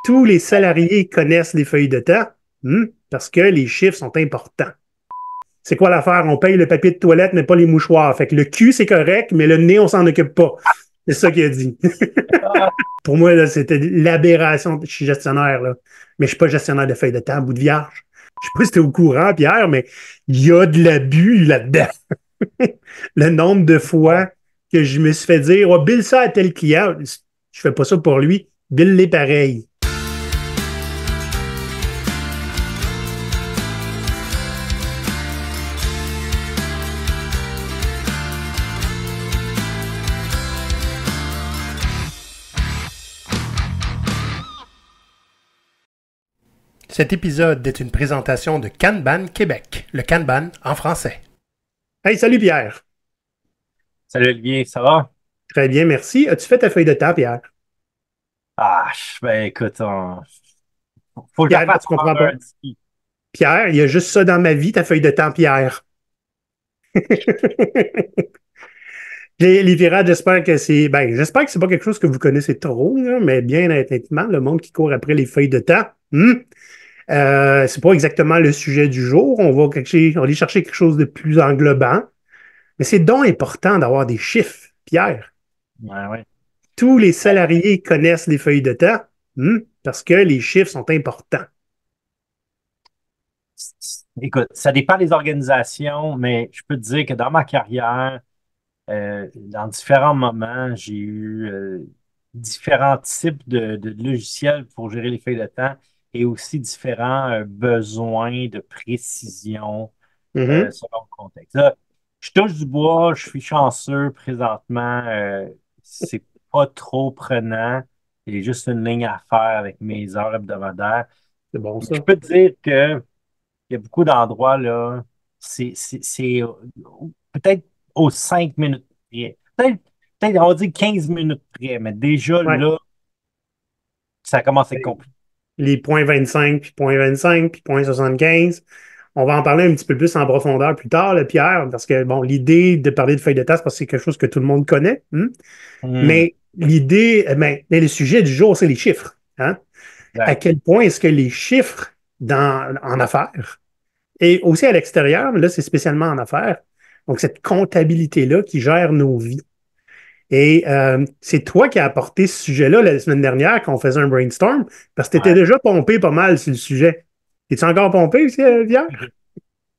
tous les salariés connaissent les feuilles de temps parce que les chiffres sont importants. C'est quoi l'affaire? On paye le papier de toilette, mais pas les mouchoirs. Fait que le cul, c'est correct, mais le nez, on s'en occupe pas. C'est ça qu'il a dit. Pour moi, là, c'était l'aberration. Je suis gestionnaire, là. Mais je suis pas gestionnaire de feuilles de temps à bout de vierge. Je sais pas si t'es au courant, Pierre, mais il y a de l'abus là-dedans. Le nombre de fois que je me suis fait dire, oh, Bill ça à tel client. Je fais pas ça pour lui. Bill l'est pareil. Cet épisode est une présentation de Kanban Québec, le Kanban en français. Hey, salut Pierre. Salut Olivier, ça va? Très bien, merci. As-tu fait ta feuille de temps, Pierre? Ben écoute, faut que je la Pierre, fasse tu comprends pas? un petit. Pierre, il y a juste ça dans ma vie, ta feuille de temps, Pierre. Les pirates, j'espère que c'est. Ben, j'espère que c'est pas quelque chose que vous connaissez trop, là, mais bien honnêtement, le monde qui court après les feuilles de temps. C'est pas exactement le sujet du jour. On va aller chercher quelque chose de plus englobant. Mais c'est donc important d'avoir des chiffres, Pierre. Ouais, ouais. Tous les salariés connaissent les feuilles de temps parce que les chiffres sont importants. Écoute, ça dépend des organisations, mais je peux te dire que dans ma carrière, dans différents moments, j'ai eu différents types de logiciels pour gérer les feuilles de temps et aussi différents besoins de précision Mhm. selon le contexte. Là, je touche du bois, je suis chanceux présentement. C'est pas trop prenant. J'ai juste une ligne à faire avec mes heures hebdomadaires. C'est bon, Je ça. peux te dire que il y a beaucoup d'endroits là, c'est peut-être aux 5 minutes près. Peut-être, on va dire 15 minutes près, mais déjà Ouais. là, ça commence à être compliqué. Les points 25, puis points 25, puis points 75. On va en parler un petit peu plus en profondeur plus tard, là, Pierre, parce que, bon, l'idée de parler de feuilles de tasse, parce que c'est quelque chose que tout le monde connaît. Hmm, Mais l'idée, mais le sujet du jour, c'est les chiffres. Hein? À exact. quel point est-ce que les chiffres en affaires et aussi à l'extérieur, mais là, c'est spécialement en affaires, donc cette comptabilité-là qui gère nos vies. Et c'est toi qui as apporté ce sujet-là la semaine dernière quand on faisait un brainstorm, parce que tu étais Ouais. déjà pompé pas mal sur le sujet. Es-tu encore pompé aussi, Pierre?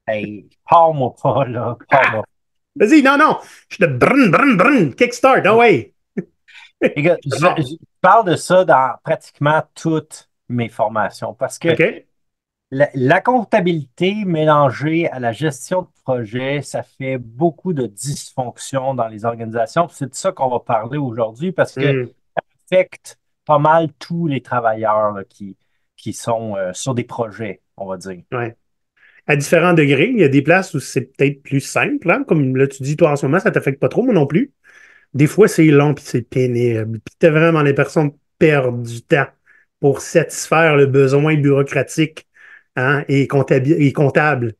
Hey, parle-moi pas, là, parle-moi. Vas-y, non, non. Je te brun, brun, brun. Kickstart, ah ouais. Écoute, Bon, je parle de ça dans pratiquement toutes mes formations parce que OK. la comptabilité mélangée à la gestion de projet, ça fait beaucoup de dysfonction dans les organisations. C'est de ça qu'on va parler aujourd'hui parce que Hmm, ça affecte pas mal tous les travailleurs là, qui sont sur des projets, on va dire. ouais. À différents degrés, il y a des places où c'est peut-être plus simple, hein? Comme là, tu dis, toi, en ce moment, ça t'affecte pas trop, moi non plus. Des fois, c'est long puis c'est pénible. Puis t'as vraiment l'impression de perdre du temps pour satisfaire le besoin bureaucratique hein, et comptable.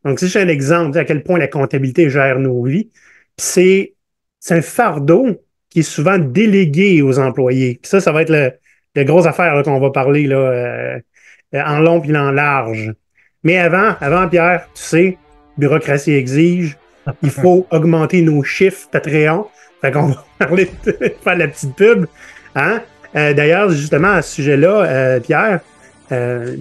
Donc, si j'ai un exemple à quel point la comptabilité gère nos vies, puis c'est un fardeau qui est souvent délégué aux employés. Puis ça va être la grosse affaire là, qu'on va parler là, en long puis en large. Mais avant, Pierre, tu sais, bureaucratie exige, il faut augmenter nos chiffres Patreon. Fait qu'on va parler de faire la petite pub. Hein? D'ailleurs, justement, à ce sujet-là, Pierre,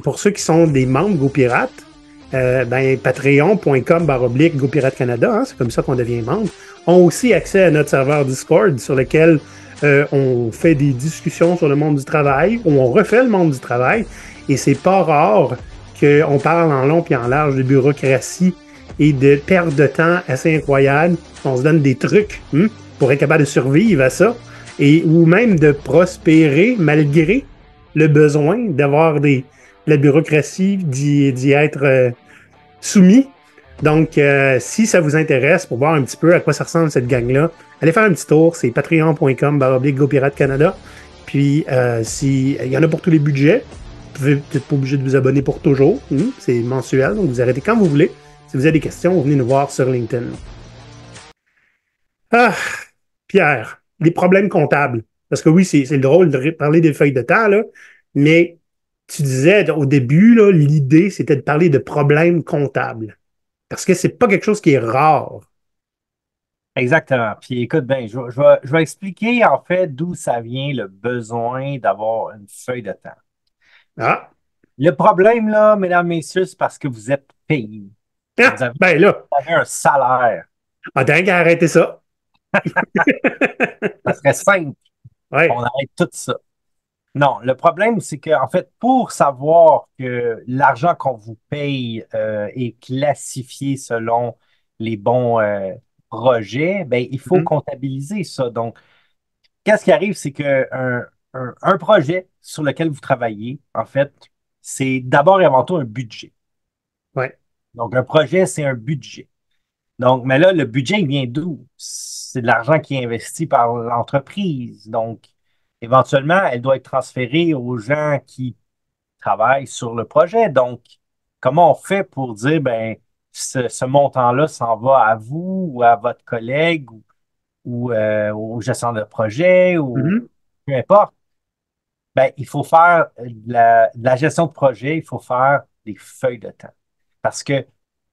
pour ceux qui sont des membres GoPirates, patreon.com/oblique GoPirate Canada, hein, c'est comme ça qu'on devient membre, ont aussi accès à notre serveur Discord sur lequel on fait des discussions sur le monde du travail, où on refait le monde du travail, et c'est pas rare qu'on parle en long et en large de bureaucratie et de perte de temps assez incroyable. On se donne des trucs pour être capable de survivre à ça, et ou même de prospérer malgré le besoin d'avoir la bureaucratie d'y être soumis. Donc, si ça vous intéresse pour voir un petit peu à quoi ça ressemble cette gang-là, allez faire un petit tour. C'est patreon.com/oblique GoPirate Canada. Puis, il y en a pour tous les budgets. Vous pouvez peut-être pas obligé de vous abonner pour toujours. C'est mensuel, donc vous arrêtez quand vous voulez. Si vous avez des questions, vous venez nous voir sur LinkedIn. Ah, Pierre, les problèmes comptables. Parce que oui, c'est drôle de parler des feuilles de temps, là, Mais tu disais au début, là, l'idée, c'était de parler de problèmes comptables. Parce que c'est pas quelque chose qui est rare. Exactement. Puis écoute bien, je vais expliquer en fait d'où ça vient le besoin d'avoir une feuille de temps. Ah, Le problème, là, mesdames, messieurs, c'est parce que vous êtes payés. Vous ah, avez, ben là, vous avez un salaire. on a qu'à arrêter ça. Ça serait simple. On Ouais. arrête tout ça. Non, le problème, c'est qu'en fait, pour savoir que l'argent qu'on vous paye est classifié selon les bons projets, ben, il faut Mhm. comptabiliser ça. Donc, qu'est-ce qui arrive, c'est qu'un projet sur lequel vous travaillez, en fait, c'est d'abord et avant tout un budget. Ouais. Donc, un projet, c'est un budget. Donc, mais là, le budget, il vient d'où? C'est de l'argent qui est investi par l'entreprise. Donc, éventuellement, elle doit être transférée aux gens qui travaillent sur le projet. Donc, comment on fait pour dire, ben, ce montant-là s'en va à vous ou à votre collègue ou au gestionnaire de projet ou Mhm. peu importe? Ben, il faut faire de la gestion de projet, il faut faire des feuilles de temps. Parce que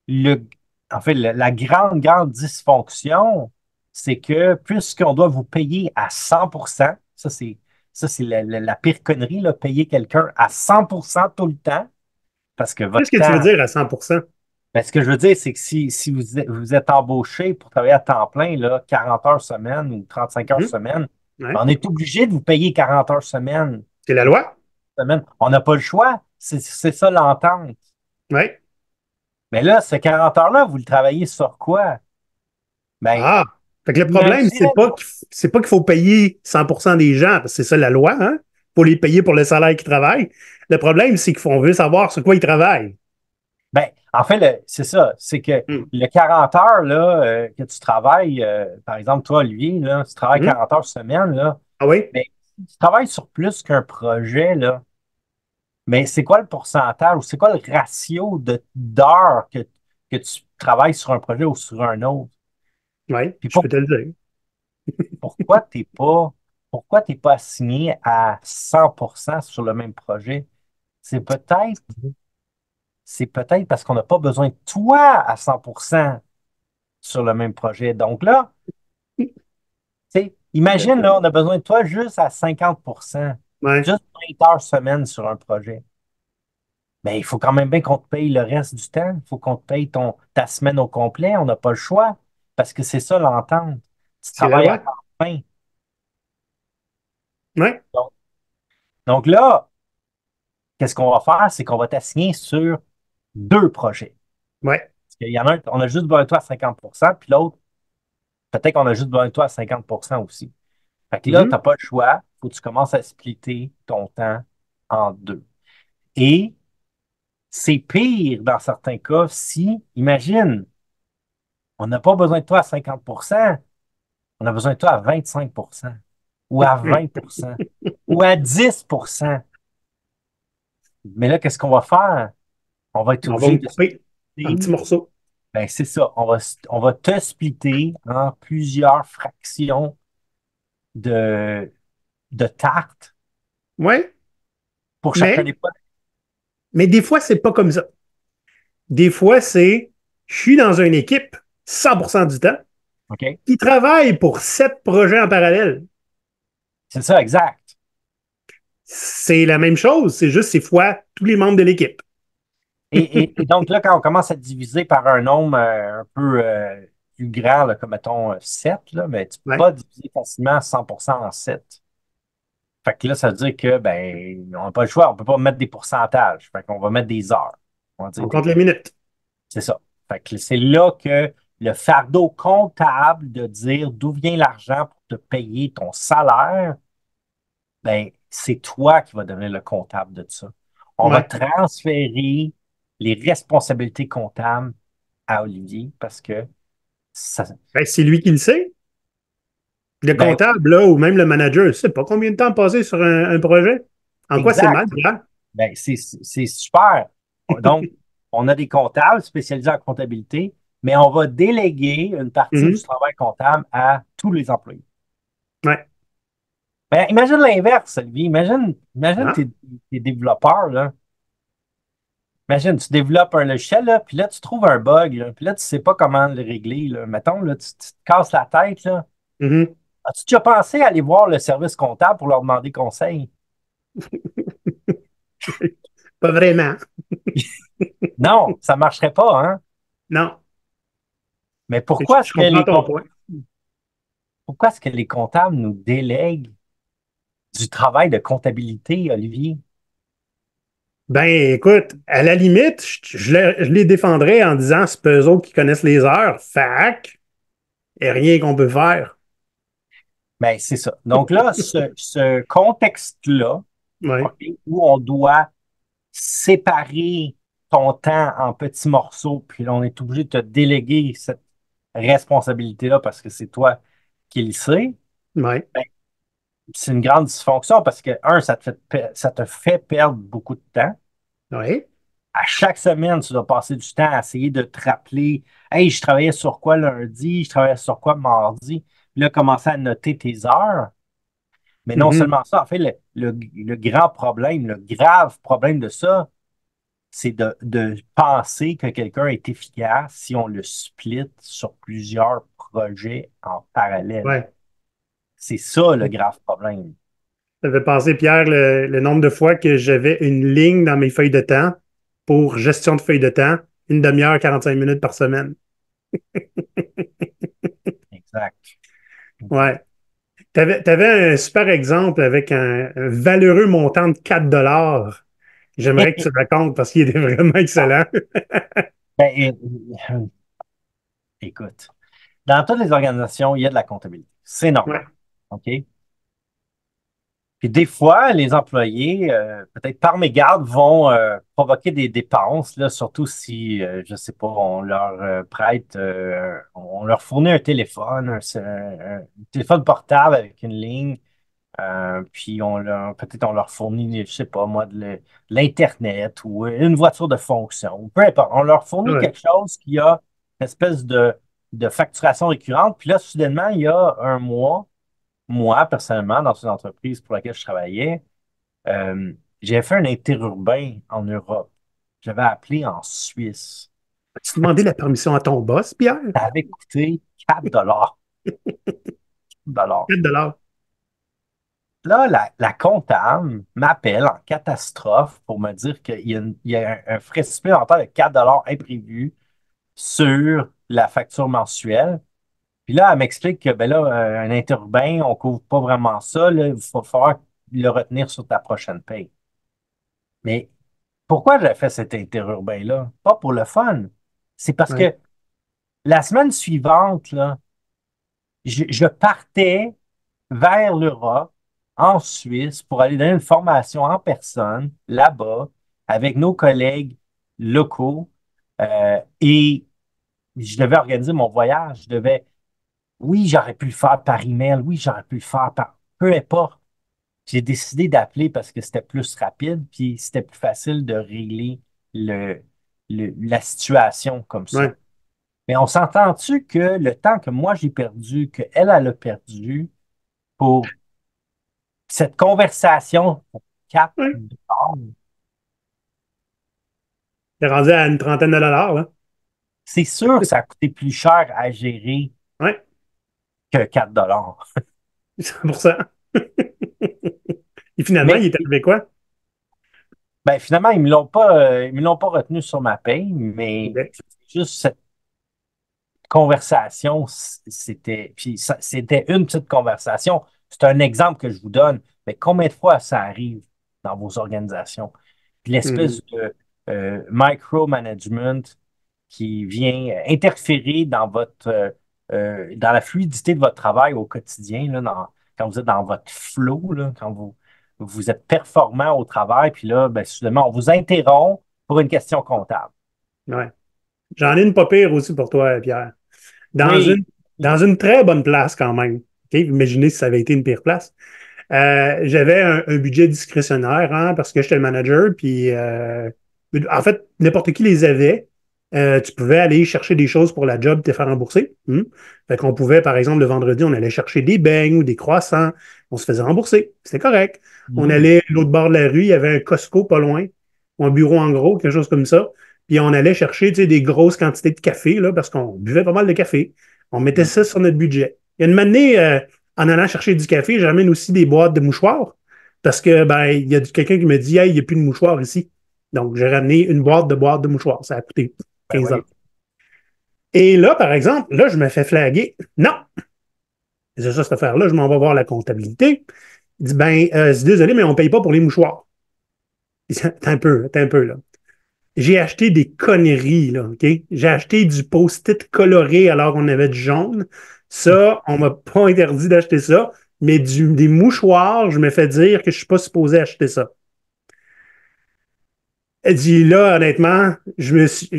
le, en fait, la grande, grande dysfonction, c'est que puisqu'on doit vous payer à 100%, ça c'est la pire connerie, là, payer quelqu'un à 100% tout le temps, parce que votre Qu'est-ce que tu veux temps, dire à 100%? ben, ce que je veux dire, c'est que si vous êtes embauché pour travailler à temps plein, là, 40 heures semaine ou 35 heures Mhm. semaine, ben, Ouais. on est obligé de vous payer 40 heures semaine. C'est la loi? Semaine. On n'a pas le choix. C'est ça l'entente. Ouais. Mais là, ce 40 heures-là, vous le travaillez sur quoi? Ben, Ah. Fait que le problème, imagine. c'est pas qu'il faut payer 100% des gens, parce que c'est ça la loi, hein? Faut les payer pour le salaire qu'ils travaillent. Le problème, c'est qu'on veut savoir sur quoi ils travaillent. Ben, en fait, c'est ça. C'est que Hum, le 40 heures là, que tu travailles, par exemple, toi, Olivier, là, tu travailles hum. 40 heures semaine, là, Ah oui? mais si tu travailles sur plus qu'un projet, là, mais c'est quoi le pourcentage ou c'est quoi le ratio d'heures que tu travailles sur un projet ou sur un autre? Oui, Puis je peux te le dire. pourquoi pourquoi t'es pas assigné à 100% sur le même projet? C'est peut-être, c'est peut-être parce qu'on n'a pas besoin de toi à 100% sur le même projet. Donc là, tu sais, imagine, là, on a besoin de toi juste à 50%, Ouais, juste 20 heures semaine sur un projet. Mais il faut quand même bien qu'on te paye le reste du temps. Il faut qu'on te paye ta semaine au complet. On n'a pas le choix parce que c'est ça l'entente. Tu c'est la travailles à loi. temps plein. Ouais, Donc, donc là, qu'est-ce qu'on va faire? C'est qu'on va t'assigner sur deux projets. ouais. Parce qu'il y en a un, on a juste besoin de toi à 50%, puis l'autre, peut-être qu'on a juste besoin de toi à 50% aussi. Fait que là, tu Mhm. n'as pas le choix. Il faut que tu commences à splitter ton temps en deux. Et c'est pire dans certains cas si, imagine, on n'a pas besoin de toi à 50%, on a besoin de toi à 25% ou à 20% ou à 10%. Mais là, qu'est-ce qu'on va faire? On va être On va obligé me de couper en splitter. petits morceaux. Ben, c'est ça. On va te splitter en plusieurs fractions de, de tartes Ouais, pour chacun mais, des postes. mais des fois, c'est pas comme ça. Des fois, je suis dans une équipe 100% du temps OK? qui travaille pour 7 projets en parallèle. C'est ça, exact. C'est la même chose, c'est juste c'est fois tous les membres de l'équipe. Et donc là, quand on commence à diviser par un nombre un peu plus grand, là, comme mettons 7, là, mais tu ne peux Ouais. pas diviser facilement 100% en 7. Fait que là, ça veut dire que ben, on n'a pas le choix, on ne peut pas mettre des pourcentages. Fait qu'on va mettre des heures. On va dire On compte les minutes. c'est ça. Fait que c'est là que le fardeau comptable de dire d'où vient l'argent pour te payer ton salaire, ben, c'est toi qui vas devenir le comptable de ça. On va Ouais. transférer les responsabilités comptables à Olivier parce que ça. Ben, c'est lui qui le sait. Le Ben, comptable, là, ou même le manager, ne sait pas combien de temps passer sur un projet. En quoi c'est mal, exact. là? Ben, c'est super. Donc, on a des comptables spécialisés en comptabilité, mais on va déléguer une partie du Mhm. travail comptable à tous les employés. Ouais. Ben, imagine l'inverse, Olivier. Imagine Ah. t'es développeur, là. Imagine, tu développes un logiciel, là, puis là, tu trouves un bug, là, puis là, tu sais pas comment le régler, là. Mettons, là, tu te casses la tête, là. Mhm. As-tu déjà pensé à aller voir le service comptable pour leur demander conseil? Pas vraiment. Non, ça marcherait pas, hein? Non. Mais Je comprends ton point. pourquoi est-ce que les comptables nous délèguent du travail de comptabilité, Olivier? Ben, écoute, à la limite, je les défendrais en disant c'est pas eux autres qui connaissent les heures. Fac, et rien qu'on peut faire. Ben, c'est ça. Donc là, ce contexte-là, Oui, OK, où on doit séparer ton temps en petits morceaux, puis là, on est obligé de te déléguer cette responsabilité-là parce que c'est toi qui le sais, oui, ben, c'est une grande dysfonction parce que, un, ça te fait perdre beaucoup de temps. oui. À chaque semaine, tu dois passer du temps à essayer de te rappeler, hey, je travaillais sur quoi lundi, je travaillais sur quoi mardi. Puis là, commencer à noter tes heures. Mais non Mhm. seulement ça, en fait, le grand problème, le grave problème de ça, c'est de penser que quelqu'un est efficace si on le split sur plusieurs projets en parallèle. Ouais. C'est ça le grave problème. Ça fait penser, Pierre, le nombre de fois que j'avais une ligne dans mes feuilles de temps pour gestion de feuilles de temps, une demi-heure, 45 minutes par semaine. Exact. Ouais. Tu avais un super exemple avec un valeureux montant de 4 dollars. J'aimerais que tu le racontes parce qu'il est vraiment excellent. Ben, écoute, dans toutes les organisations, il y a de la comptabilité. C'est Ouais, normal. OK? Puis des fois, les employés, peut-être par mégarde, vont provoquer des dépenses, là, surtout si, je ne sais pas, on leur prête, on leur fournit un téléphone, un téléphone portable avec une ligne, puis peut-être on leur fournit, je sais pas moi, de l'Internet ou une voiture de fonction, peu importe. On leur fournit ouais, quelque chose qui a une espèce de facturation récurrente, puis là, soudainement, il y a un mois, moi, personnellement, dans une entreprise pour laquelle je travaillais, j'ai fait un interurbain en Europe. J'avais appelé en Suisse. as-tu demandé la permission à ton boss, Pierre? Ça avait coûté 4 dollars. Dollars. 4 dollars. Là, la comptable m'appelle en catastrophe pour me dire il y a un frais supplémentaire de 4 dollars imprévu sur la facture mensuelle. Puis là, elle m'explique que ben là, un interurbain, on ne couvre pas vraiment ça. Là, il va falloir le retenir sur ta prochaine paye. Mais pourquoi j'ai fait cet interurbain-là? Pas pour le fun. C'est parce Ouais, que la semaine suivante, là, je partais vers l'Europe, en Suisse, pour aller donner une formation en personne, là-bas, avec nos collègues locaux. Et je devais organiser mon voyage. Oui, j'aurais pu le faire par email. Oui, j'aurais pu le faire par... Peu importe. J'ai décidé d'appeler parce que c'était plus rapide, puis c'était plus facile de régler le, la situation comme ça. ouais, Mais on s'entend-tu que le temps que moi j'ai perdu, qu'elle a perdu pour cette conversation pour 4 ouais. dollars, T'es rendu à une trentaine de dollars, là. c'est sûr que ça a coûté plus cher à gérer Ouais, que 4 dollars. 100%. Et finalement, il Mais est arrivé quoi? ben, finalement, ils me l'ont pas retenu sur ma paye, mais OK. juste cette conversation, c'était une petite conversation. C'est un exemple que je vous donne, mais combien de fois ça arrive dans vos organisations? Puis Mhm. l'espèce de micromanagement qui vient interférer dans dans la fluidité de votre travail au quotidien, là, quand vous êtes dans votre flow, là, quand vous êtes performant au travail, puis là, ben, soudainement, on vous interrompt pour une question comptable. Ouais. J'en ai une pas pire aussi pour toi, Pierre. Dans Oui, une, dans une très bonne place quand même. OK? Imaginez si ça avait été une pire place. J'avais un budget discrétionnaire hein, parce que j'étais le manager, puis en fait, n'importe qui les avait. Tu pouvais aller chercher des choses pour la job, te faire rembourser. Fait qu'on pouvait, par exemple, le vendredi, on allait chercher des beignes ou des croissants. On se faisait rembourser. C'était correct. On Mhm. allait l'autre bord de la rue, il y avait un Costco pas loin, ou un bureau en gros, quelque chose comme ça. Puis on allait chercher des grosses quantités de café, là, parce qu'on buvait pas mal de café. On mettait ça sur notre budget. Il y a une année, en allant chercher du café, j'amène aussi des boîtes de mouchoirs, parce que ben, il y a quelqu'un qui me dit hey, il n'y a plus de mouchoirs ici. Donc, j'ai ramené une boîte de mouchoirs. Ça a coûté Ben 15 ans. oui. Et là, par exemple, là, je me fais flaguer. Non, c'est ça, cette affaire-là, je m'en vais voir la comptabilité. Il dit, ben, désolé, mais on ne paye pas pour les mouchoirs. T'es un peu, là. J'ai acheté des conneries, là, OK? J'ai acheté du post-it coloré alors qu'on avait du jaune. Ça, on m'a pas interdit d'acheter ça, mais des mouchoirs, je me fais dire que je suis pas supposé acheter ça. Elle dit, là, honnêtement, je me suis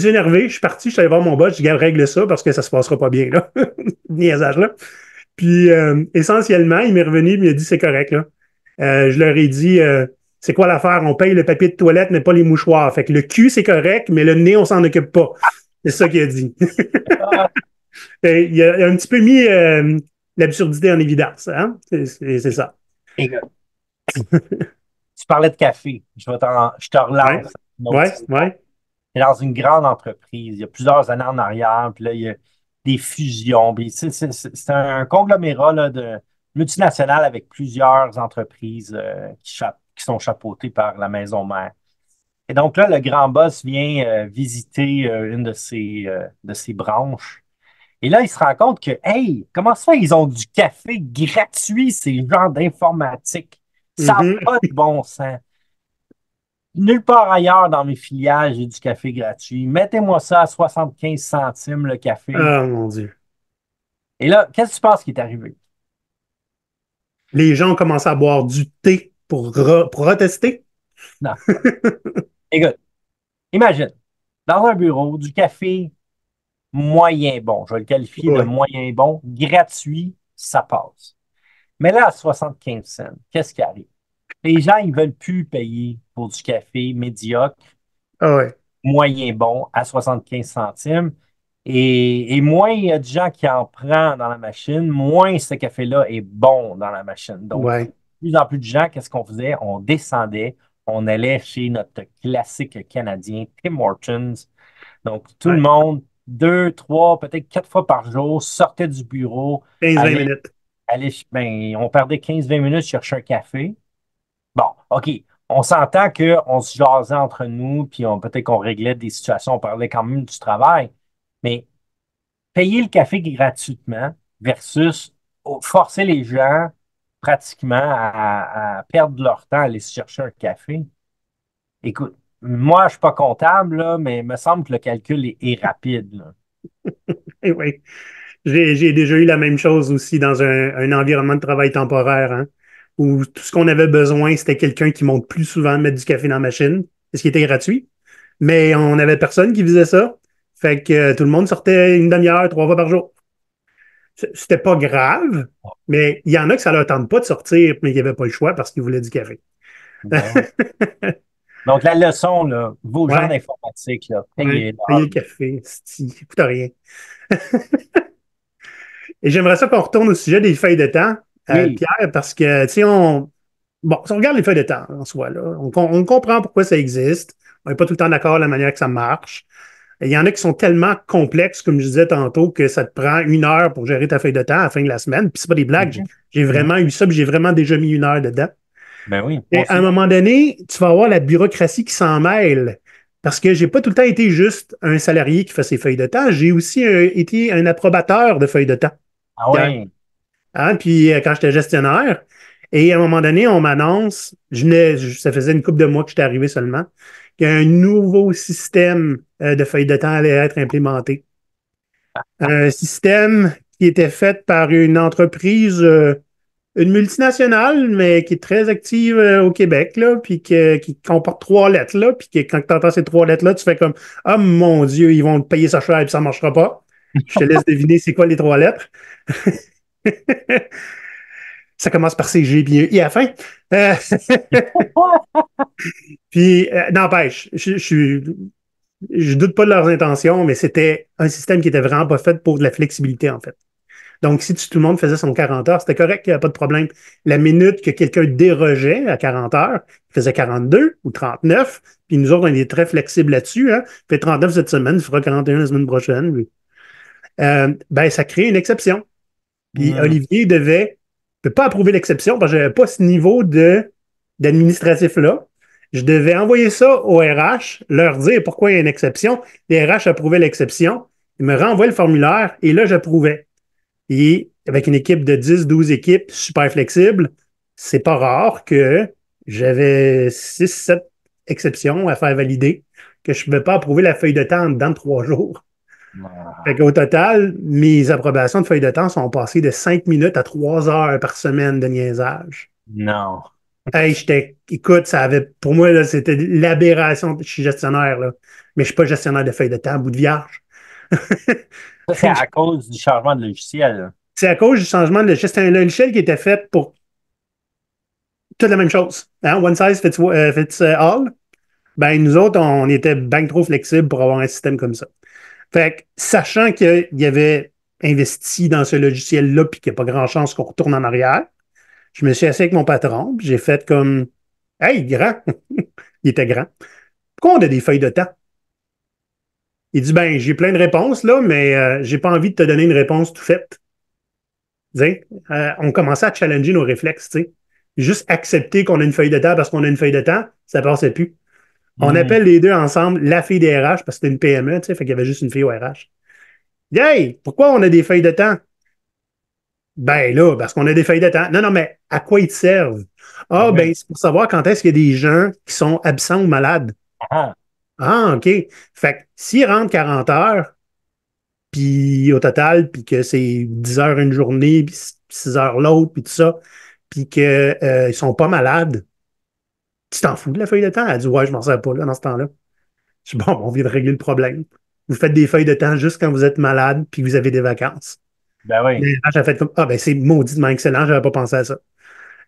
énervé, je suis parti, je suis allé voir mon boss, je dis, gars, règle ça parce que ça se passera pas bien, là. Niaisage, là. Puis, essentiellement, il m'est revenu, il m'a dit, c'est correct, là. Je leur ai dit, c'est quoi l'affaire? On paye le papier de toilette, mais pas les mouchoirs. Fait que le cul, c'est correct, mais le nez, on s'en occupe pas. C'est ça qu'il a dit. Ah, Il a un petit peu mis l'absurdité en évidence. Hein? C'est ça. écoute, tu parlais de café. Je te Ouais, relance une autre ouais, histoire. ouais. C'est dans une grande entreprise. Il y a plusieurs années en arrière. Puis là, il y a des fusions. Puis c'est un conglomérat là, de multinational avec plusieurs entreprises qui sont chapeautées par la maison mère. Et donc là, le grand boss vient visiter une de ses branches. Et là, il se rend compte que, hey, comment ça, ils ont du café gratuit, ces gens d'informatique? Ça n'a Mhm. pas de bon sens. Nulle part ailleurs dans mes filiales, j'ai du café gratuit. Mettez-moi ça à 75 centimes le café. Ah, mon Dieu. Et là, qu'est-ce que tu penses qui est arrivé? Les gens ont commencé à boire du thé pour protester. Non. Écoute, imagine, dans un bureau, du café moyen bon, je vais le qualifier de Ouais, moyen bon, gratuit, ça passe. Mais là, à 75 cents, qu'est-ce qui arrive? Les gens, ils veulent plus payer pour du café médiocre, ah ouais, moyen bon, à 75 centimes. Et moins il y a de gens qui en prennent dans la machine, moins ce café-là est bon dans la machine. Donc, ouais, plus en plus de gens, qu'est-ce qu'on faisait? On descendait, on allait chez notre classique canadien, Tim Hortons. Donc, tout le ouais. monde, deux, trois, peut-être quatre fois par jour, sortait du bureau, 15-20 allait, minutes. ben, on perdait 15-20 minutes chercher un café. Bon, OK. On s'entend qu'on se jasait entre nous, puis peut-être qu'on réglait des situations, on parlait quand même du travail, mais payer le café gratuitement versus forcer les gens pratiquement à perdre leur temps à aller se chercher un café. Écoute, moi, je ne suis pas comptable, là, mais il me semble que le calcul est rapide, là. Eh oui. J'ai déjà eu la même chose aussi dans un environnement de travail temporaire, hein, où tout ce qu'on avait besoin, c'était quelqu'un qui monte plus souvent mettre du café dans la machine, ce qui était gratuit. Mais on n'avait personne qui faisait ça. Fait que tout le monde sortait une demi-heure, 3 fois par jour. C'était pas grave, mais il y en a que ça leur tente pas de sortir, mais il n'y avait pas le choix parce qu'ils voulaient du café. Ben ouais. Donc, la leçon, là, vos gens Ouais, d'informatique, là, ouais. payez Payer leur. le café, ça coûte rien. Et j'aimerais ça qu'on retourne au sujet des feuilles de temps, Oui. Pierre, parce que, tu sais, bon, si on regarde les feuilles de temps en soi, là, on comprend pourquoi ça existe. On n'est pas tout le temps d'accord avec la manière que ça marche. Il y en a qui sont tellement complexes, comme je disais tantôt, que ça te prend 1 heure pour gérer ta feuille de temps à la fin de la semaine. Puis c'est pas des blagues. J'ai Mhm. j'ai Mhm. vraiment eu ça, puis j'ai vraiment déjà mis 1 heure dedans. Ben oui, moi Et à un aussi. moment donné, tu vas avoir la bureaucratie qui s'en mêle. Parce que j'ai pas tout le temps été juste un salarié qui fait ses feuilles de temps. J'ai aussi été un approbateur de feuilles de temps. Ah Pierre. oui. Hein, puis quand j'étais gestionnaire, et à un moment donné, on m'annonce, ça faisait une couple de mois que j'étais arrivé seulement, qu'un nouveau système de feuilles de temps allait être implémenté. Un système qui était fait par une entreprise, une multinationale, mais qui est très active au Québec, là, puis qui comporte 3 lettres, là, puis que quand tu entends ces 3 lettres-là, tu fais comme ah mon Dieu, ils vont te payer ça cher et puis ça ne marchera pas. Je te laisse deviner c'est quoi les 3 lettres. Ça commence par CG puis I à la fin. Euh, puis, n'empêche, je doute pas de leurs intentions, mais c'était un système qui était vraiment pas fait pour de la flexibilité, en fait. Donc, si tout le monde faisait son 40 heures, c'était correct, il n'y avait pas de problème. La minute que quelqu'un dérogeait à 40 heures, il faisait 42 ou 39, puis nous autres, on est très flexibles là-dessus. Hein? Il fait 39 cette semaine, il fera 41 la semaine prochaine. Ben, ça crée une exception. Puis Hmm. Olivier ne peut pas approuver l'exception parce que je n'avais pas ce niveau d'administratif-là. Je devais envoyer ça au RH, leur dire pourquoi il y a une exception. Les RH approuvaient l'exception. Ils me renvoient le formulaire et là, j'approuvais. Et avec une équipe de 10, 12 équipes super flexibles, c'est pas rare que j'avais 6, 7 exceptions à faire valider, que je ne pouvais pas approuver la feuille de temps dans 3 jours. Fait Ah, qu'au total, mes approbations de feuilles de temps sont passées de 5 minutes à 3 heures par semaine de niaisage. non. Hey, écoute, ça avait, pour moi, là, c'était l'aberration. Je suis gestionnaire, là, mais je suis pas gestionnaire de feuilles de temps à bout de vierge. Ça, c'est à cause du changement de logiciel. C'est à cause du changement de logiciel. C'est un logiciel qui était fait pour toute la même chose. Hein? One size fits all. Ben, nous autres, on était bien trop flexibles pour avoir un système comme ça. Fait que, sachant qu'il y avait investi dans ce logiciel-là puis qu'il n'y a pas grand chance qu'on retourne en arrière, je me suis assis avec mon patron, puis j'ai fait comme Hey, grand! Il était grand. Pourquoi on a des feuilles de temps? Il dit Ben, j'ai plein de réponses, là, mais j'ai pas envie de te donner une réponse tout faite. On commençait à challenger nos réflexes, tu sais. Juste accepter qu'on a une feuille de temps parce qu'on a une feuille de temps, ça passait plus. On Hmm. appelle les deux ensemble la fille des RH parce que c'était une PME, tu sais, fait qu'il y avait juste une fille au RH. Hey, pourquoi on a des feuilles de temps? Ben là, parce qu'on a des feuilles de temps. Non, non, mais à quoi ils te servent? Ben Ah, ben, oui. c'est pour savoir quand est-ce qu'il y a des gens qui sont absents ou malades. Ah, Ah, OK. Fait que s'ils rentrent 40 heures, puis au total, puis que c'est 10 heures une journée, puis 6 heures l'autre, puis tout ça, puis qu'ils sont pas malades, tu t'en fous de la feuille de temps? Elle dit, ouais, je m'en sers pas là, dans ce temps-là. Je dis, bon, on vient de régler le problème. Vous faites des feuilles de temps juste quand vous êtes malade, puis vous avez des vacances. ben oui. Mais j'ai fait comme, ah, ben c'est mauditement excellent, j'avais pas pensé à ça.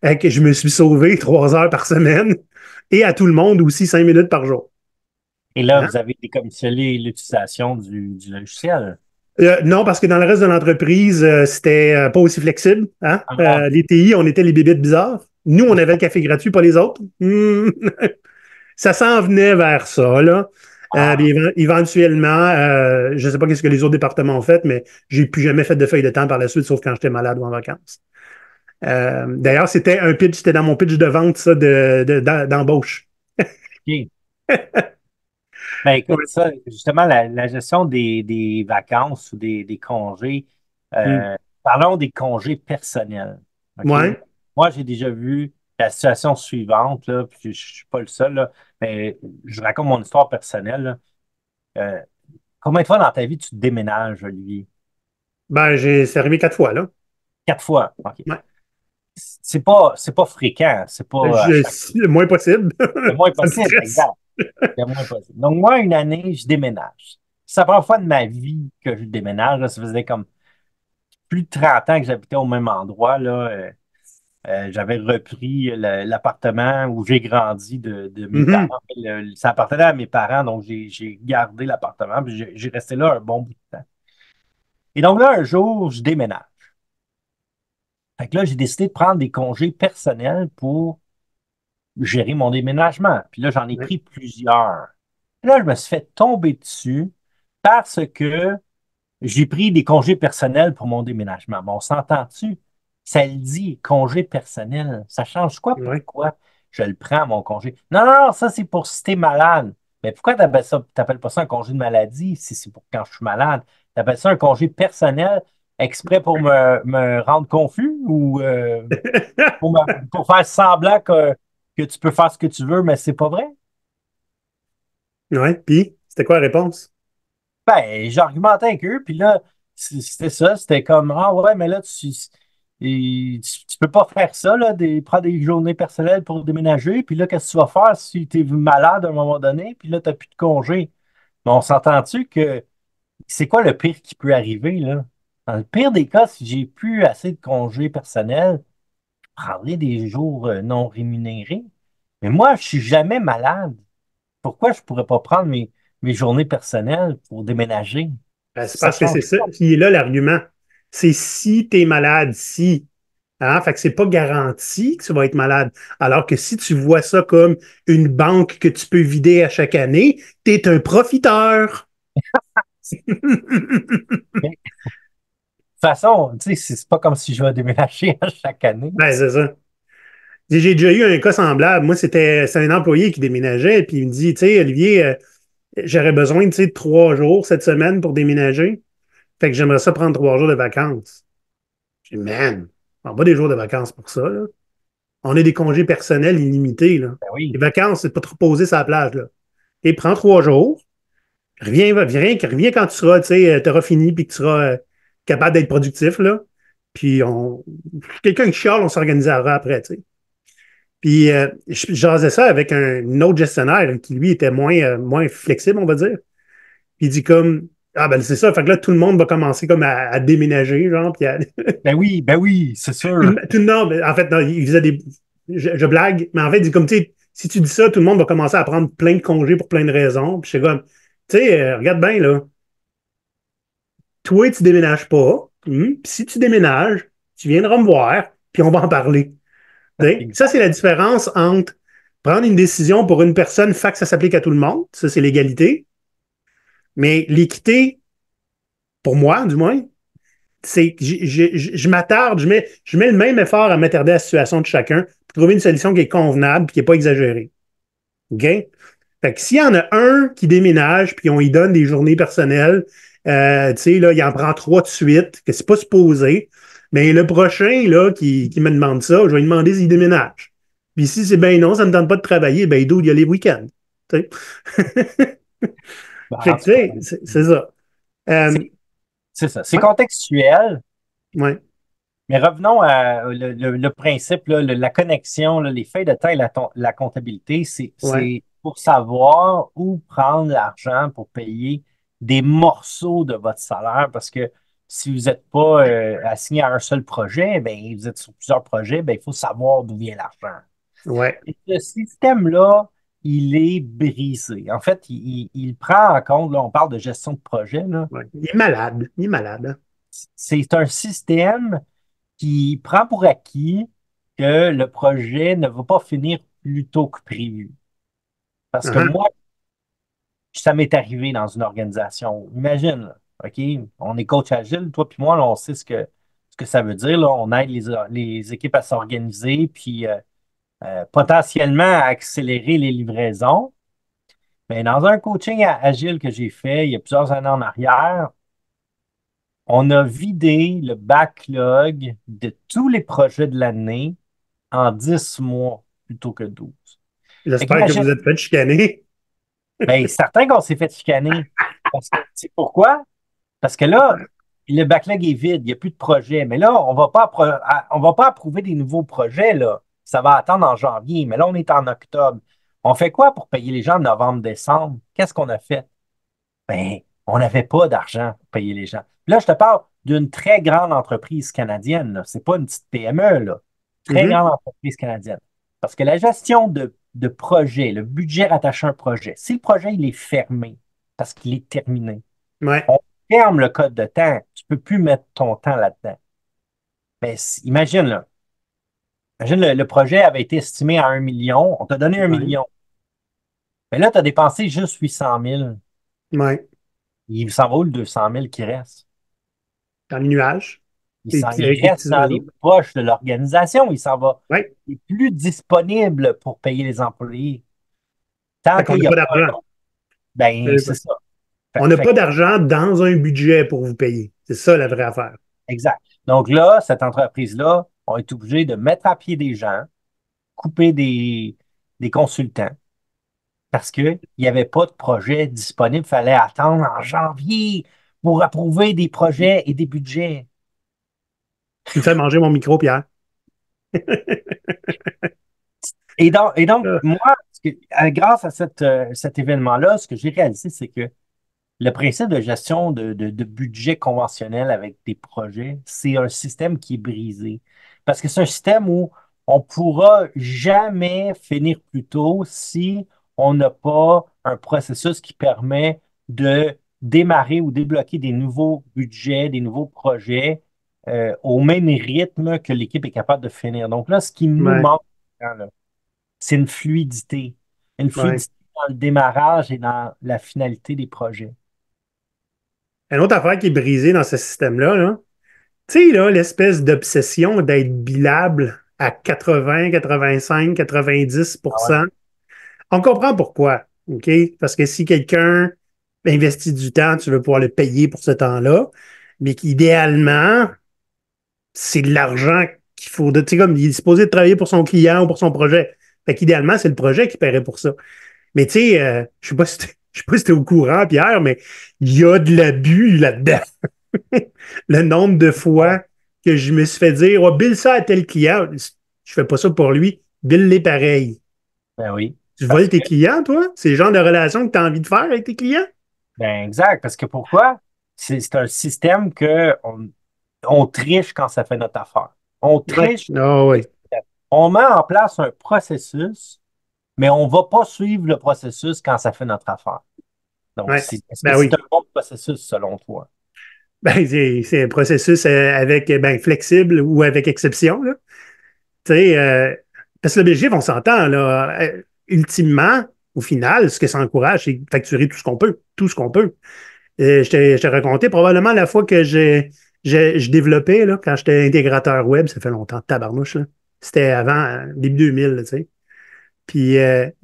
Et que je me suis sauvé 3 heures par semaine et à tout le monde aussi 5 minutes par jour. Et là, Hein? vous avez décommissionné l'utilisation du logiciel. Non, parce que dans le reste de l'entreprise, c'était pas aussi flexible. Hein? Ah, Les TI, on était les bébites bizarres. Nous, on avait le café gratuit, pas les autres. Ça s'en venait vers ça, là. ah, Puis éventuellement, je ne sais pas qu'est-ce que les autres départements ont fait, mais j'ai plus jamais fait de feuille de temps par la suite, sauf quand j'étais malade ou en vacances. D'ailleurs, c'était un pitch, c'était dans mon pitch de vente, ça, d'embauche. OK. Ben écoute, Ouais. ça, justement, la gestion des vacances ou des congés, Hmm. parlons des congés personnels. OK? Ouais. Moi, j'ai déjà vu la situation suivante, là, puis je ne suis pas le seul, là, mais je raconte mon histoire personnelle, là. Euh, Combien de fois dans ta vie tu te déménages, Olivier? Ben, c'est arrivé 4 fois, là. 4 fois. OK. Ouais. C'est pas fréquent, c'est pas à chaque. Le moins possible. C'est moins Ça me possible, stresse. exact. C'est moins possible. Donc, moi, une année, je déménage. C'est la première fois de ma vie que je déménage. Là. Ça faisait comme plus de 30 ans que j'habitais au même endroit. Là. J'avais repris l'appartement où j'ai grandi de mes Mhm. parents. Ça appartenait à mes parents, donc j'ai gardé l'appartement. Puis j'ai resté là un bon bout de temps. Et donc là, un jour, je déménage. Fait que là, j'ai décidé de prendre des congés personnels pour gérer mon déménagement. Puis là, j'en ai Ouais. pris plusieurs. Là, je me suis fait tomber dessus parce que j'ai pris des congés personnels pour mon déménagement. Bon, on s'entend-tu? Ça le dit, congé personnel. Ça change quoi? Ouais. Pourquoi je le prends, mon congé? Non, non, non, ça, c'est pour si t'es malade. Mais pourquoi t'appelles pas ça un congé de maladie si c'est pour quand je suis malade? T'appelles ça un congé personnel exprès pour me rendre confus ou pour faire semblant que tu peux faire ce que tu veux, mais c'est pas vrai? Ouais. Puis, c'était quoi la réponse? Ben, j'argumentais avec eux, puis là, c'était ça, c'était comme, ah ouais, mais là, tu peux pas faire ça, là, prendre des journées personnelles pour déménager, puis là, qu'est-ce que tu vas faire si tu es malade à un moment donné, puis là, tu n'as plus de congé? Mais on s'entend-tu que c'est quoi le pire qui peut arriver, là? Dans le pire des cas, si j'ai plus assez de congés personnels, je prendrai des jours non rémunérés. Mais moi, je suis jamais malade. Pourquoi je pourrais pas prendre mes journées personnelles pour déménager? Ben, c'est Ça parce que c'est change ça pas. qui est là l'argument. C'est si tu es malade, si. Hein? Fait que c'est pas garanti que tu vas être malade. Alors que si tu vois ça comme une banque que tu peux vider à chaque année, tu es un profiteur. Mais de toute façon, tu sais, c'est pas comme si je vais déménager à chaque année. Ben, c'est ça. J'ai déjà eu un cas semblable. Moi, c'est un employé qui déménageait, puis il me dit, tu sais, Olivier, j'aurais besoin, tu sais, de 3 jours cette semaine pour déménager. Fait que j'aimerais ça prendre 3 jours de vacances. J'ai dit, man, on n'a pas des jours de vacances pour ça, là. On a des congés personnels illimités, là. Ben Les oui. vacances, c'est pas trop poser sa plage, là. Et prends 3 jours, reviens quand tu seras, tu sais, t'auras fini puis que tu seras capable d'être productif, là. Puis quelqu'un qui chiale, on s'organisera après, tu sais. Puis je jasais ça avec un autre gestionnaire qui, lui, était moins flexible, on va dire. Puis il dit comme, ah ben c'est ça, fait que là, tout le monde va commencer comme à déménager, genre, puis Ben oui, c'est sûr. non, mais en fait, non, il faisait des. Je blague, mais en fait, il dit comme, tu sais, si tu dis ça, tout le monde va commencer à prendre plein de congés pour plein de raisons. Puis je suis comme, tu sais, regarde bien, là, toi, tu déménages pas. Puis si tu déménages, tu viendras me voir, puis on va en parler. Tu sais, ça, Exact. c'est la différence entre prendre une décision pour une personne, fait que ça s'applique à tout le monde. Ça, c'est l'égalité. Mais l'équité, pour moi, du moins, c'est que je m'attarde, je mets le même effort à m'attarder à la situation de chacun pour trouver une solution qui est convenable et qui n'est pas exagérée. OK? Fait que s'il y en a un qui déménage puis on lui donne des journées personnelles, tu sais, là, il en prend 3 de suite, que c'est pas supposé, mais le prochain, là, qui me demande ça, je vais lui demander s'il déménage. Puis si c'est ben non, ça ne me tente pas de travailler, ben il y a les week-ends. Tu sais? Ben, Fait en que, tu tout cas, sais, c'est ça. c'est Euh, c'est ça. C'est ouais, contextuel, ouais, mais revenons à le principe, là, la connexion, là, les feuilles de temps et la comptabilité, ouais, c'est pour savoir où prendre l'argent pour payer des morceaux de votre salaire. Parce que si vous n'êtes pas assigné à un seul projet, ben, vous êtes sur plusieurs projets, ben, il faut savoir d'où vient l'argent. ouais, Et ce système-là, il est brisé. En fait, il prend en compte, là, on parle de gestion de projet, là, ouais. Il est malade. Il est malade. Hein? c'est un système qui prend pour acquis que le projet ne va pas finir plus tôt que prévu. Parce que Uh-huh. moi, ça m'est arrivé dans une organisation. Imagine, là, OK, on est coach agile, toi puis moi, là, on sait ce que ça veut dire. Là. On aide les équipes à s'organiser, puis potentiellement à accélérer les livraisons. Mais dans un coaching agile que j'ai fait il y a plusieurs années en arrière, on a vidé le backlog de tous les projets de l'année en 10 mois plutôt que 12. Fait J'espère que qu'imagine, vous êtes fait chicaner. ben, certain qu'on s'est fait chicaner. Parce que, c'est pourquoi? Parce que là, le backlog est vide, il n'y a plus de projet. Mais là, on va pas approuver des nouveaux projets, là. Ça va attendre en janvier. Mais là, on est en octobre. On fait quoi pour payer les gens en novembre, décembre? Qu'est-ce qu'on a fait? Ben, on n'avait pas d'argent pour payer les gens. Là, je te parle d'une très grande entreprise canadienne, là. C'est pas une petite PME, là. Très Mhm. grande entreprise canadienne. Parce que la gestion de projet, le budget rattaché à un projet, si le projet il est fermé parce qu'il est terminé, Ouais, on ferme le code de temps, tu ne peux plus mettre ton temps là-dedans. Ben, imagine, là, imagine le projet avait été estimé à 1 million, on t'a donné un ouais, million. Mais là, tu as dépensé juste 800 000. ouais. Il s'en va où le 200 000 qui reste? Dans les nuages. Il Avec les reste petits dans les oiseaux. poches de l'organisation. Il s'en va. Ouais. Il est plus disponible pour payer les employés. Tant Fait qu'on qu'il n'a n'y a pas pas, d'argent. ben, c'est ça. On n'a pas d'argent dans un budget pour vous payer. C'est ça la vraie affaire. Exact. Donc là, cette entreprise-là, on est obligé de mettre à pied des gens, couper des consultants parce qu'il n'y avait pas de projet disponible. Il fallait attendre en janvier pour approuver des projets et des budgets. Tu me fais manger mon micro, Pierre. Et donc Ah, moi, grâce à cet événement-là, ce que j'ai réalisé, c'est que le principe de gestion de budget conventionnel avec des projets, c'est un système qui est brisé. Parce que c'est un système où on ne pourra jamais finir plus tôt si on n'a pas un processus qui permet de démarrer ou débloquer des nouveaux budgets, des nouveaux projets au même rythme que l'équipe est capable de finir. Donc là, ce qui nous Ouais, manque, hein, là, c'est une fluidité. Une ouais. fluidité dans le démarrage et dans la finalité des projets. Une autre affaire qui est brisée dans ce système-là, là, tu sais, là, l'espèce d'obsession d'être bilable à 80, 85, Ah ouais. 90%, on comprend pourquoi, OK? Parce que si quelqu'un investit du temps, tu veux pouvoir le payer pour ce temps-là, mais qu'idéalement, c'est de l'argent qu'il faut. Tu sais, comme il est supposé de travailler pour son client ou pour son projet. Fait qu'idéalement, c'est le projet qui paierait pour ça. Mais tu sais, je sais pas si je sais pas si t'es au courant, Pierre, mais il y a de l'abus là-dedans. Le nombre de Ouais. fois que je me suis fait dire, oh, bill ça à tel client. Je fais pas ça pour lui. Bill les pareil. Ben oui. Tu voles Parce que, tes clients, toi? C'est le genre de relation que tu as envie de faire avec tes clients? ben exact. Parce que pourquoi? C'est un système que on triche quand ça fait notre affaire. On Ouais. triche. Ah oui. On met en place un processus, mais on ne va pas suivre le processus quand ça fait notre affaire. Donc, Ouais. est-ce que Ben c'est oui. un bon processus selon toi? Ben, c'est un processus avec ben, flexible ou avec exception, là. Tu sais, parce que l'objectif, on s'entend, là. Ultimement, au final, ce que ça encourage, c'est de facturer tout ce qu'on peut. Tout ce qu'on peut. Je t'ai raconté probablement la fois que je développais, là, quand j'étais intégrateur web, ça fait longtemps, tabarnouche, là. C'était avant, début 2000, là, tu sais. Puis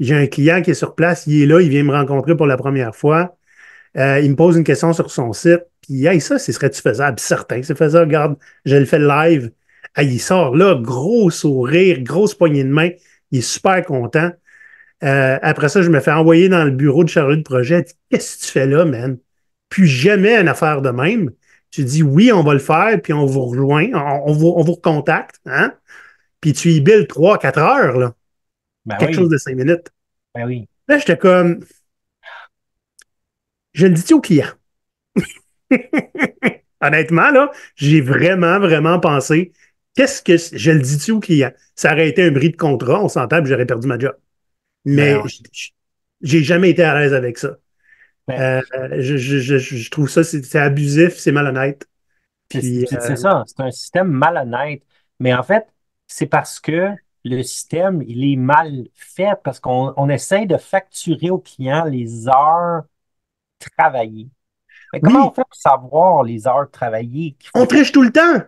j'ai un client qui est sur place, il est là, il vient me rencontrer pour la première fois. Il me pose une question sur son site, puis hey, ça, serait-tu faisable? Certain, c'est faisable, regarde, je le fais live. Hey, il sort là, gros sourire, grosse poignée de main, il est super content. Après ça, je me fais envoyer dans le bureau de chargé de projet. Qu'est-ce que tu fais là, man? Puis jamais une affaire de même. Tu dis oui, on va le faire, puis on vous rejoint, on vous recontacte, hein? Puis tu y billes 3, 4 heures, là, Ben quelque chose oui, de 5 minutes. ben oui. Là, j'étais comme, je le dis au client. Honnêtement, là, j'ai vraiment, vraiment pensé, qu'est-ce que je le dis-tu au client? Ça aurait été un bris de contrat, on s'entend, puis j'aurais perdu ma job. Ben Mais oui. j'ai jamais été à l'aise avec ça. Ben, Je trouve ça, c'est abusif, c'est malhonnête. c'est Puis, c'est ça, c'est un système malhonnête. Mais en fait, c'est parce que le système, il est mal fait, parce qu'on essaye de facturer au client les heures travaillées. Mais comment on oui, fait pour savoir les heures travaillées qu'il on faut faire? triche tout le temps.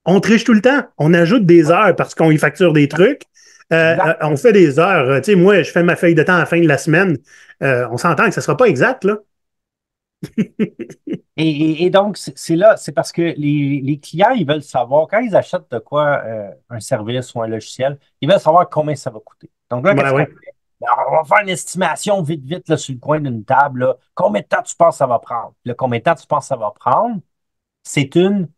On triche tout le temps. On ajoute des Ouais, heures parce qu'on y facture des trucs. exact. On fait des heures. Tu sais, moi, je fais ma feuille de temps à la fin de la semaine. On s'entend que ça ne sera pas exact, là. Et donc, c'est là, c'est parce que les clients, ils veulent savoir, quand ils achètent de quoi, un service ou un logiciel, ils veulent savoir combien ça va coûter. Donc là, Ben qu'est-ce qu'on oui. fait? Ben, on va faire une estimation vite, vite, là, sur le coin d'une table, là. Combien de temps tu penses que ça va prendre? Là, combien de temps tu penses que ça va prendre? C'est une,